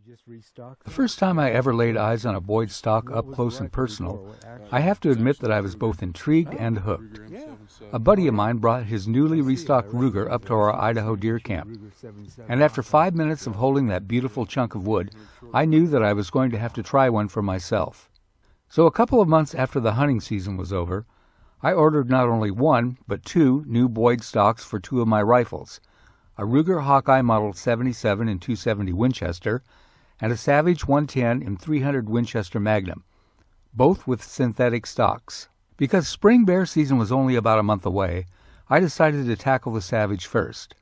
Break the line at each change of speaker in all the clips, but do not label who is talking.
The first time I ever laid eyes on a Boyd stock up close and personal, I have to admit that I was both intrigued and hooked. A buddy of mine brought his newly restocked Ruger up to our Idaho deer camp, and after 5 minutes of holding that beautiful chunk of wood, I knew that I was going to have to try one for myself. So a couple of months after the hunting season was over, I ordered not only one, but two new Boyd stocks for two of my rifles, a Ruger Hawkeye Model 77 and 270 Winchester, and a Savage 110 and 300 Winchester Magnum, both with synthetic stocks. Because spring bear season was only about a month away, I decided to tackle the Savage first.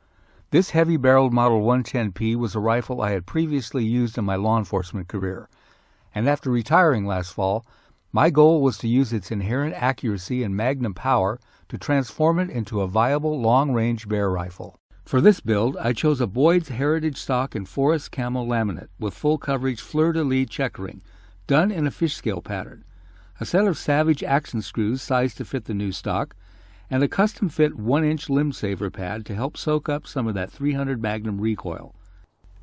This heavy-barreled Model 110P was a rifle I had previously used in my law enforcement career, and after retiring last fall, my goal was to use its inherent accuracy and magnum power to transform it into a viable long-range bear rifle. For this build, I chose a Boyd's Heritage stock in forest camo laminate with full coverage fleur-de-lis checkering, done in a fish scale pattern, a set of Savage action screws sized to fit the new stock, and a custom-fit 1-inch limb saver pad to help soak up some of that 300 Magnum recoil.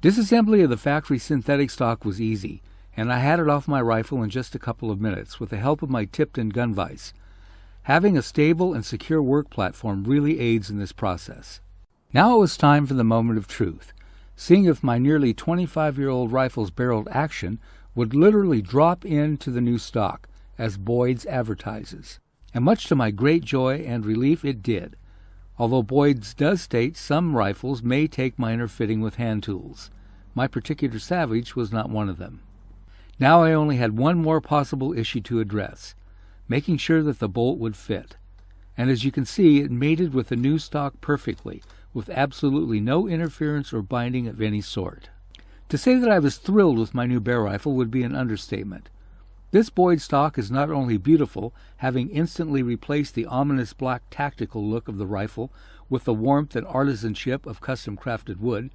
Disassembly of the factory synthetic stock was easy, and I had it off my rifle in just a couple of minutes with the help of my Tipton gun vise. Having a stable and secure work platform really aids in this process. Now it was time for the moment of truth, seeing if my nearly 25-year-old rifle's barreled action would literally drop into the new stock, as Boyd's advertises. And much to my great joy and relief, it did, although Boyd's does state some rifles may take minor fitting with hand tools. My particular Savage was not one of them. Now I only had one more possible issue to address, making sure that the bolt would fit. And as you can see, it mated with the new stock perfectly, with absolutely no interference or binding of any sort. To say that I was thrilled with my new bear rifle would be an understatement. This Boyd stock is not only beautiful, having instantly replaced the ominous black tactical look of the rifle with the warmth and artisanship of custom-crafted wood,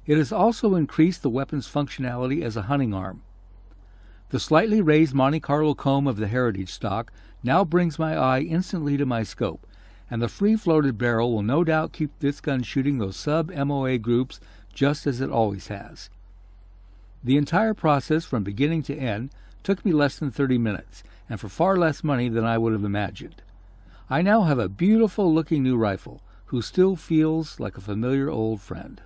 it has also increased the weapon's functionality as a hunting arm. The slightly raised Monte Carlo comb of the Heritage stock now brings my eye instantly to my scope, and the free-floated barrel will no doubt keep this gun shooting those sub-MOA groups just as it always has. The entire process from beginning to end took me less than 30 minutes, and for far less money than I would have imagined. I now have a beautiful-looking new rifle, who still feels like a familiar old friend.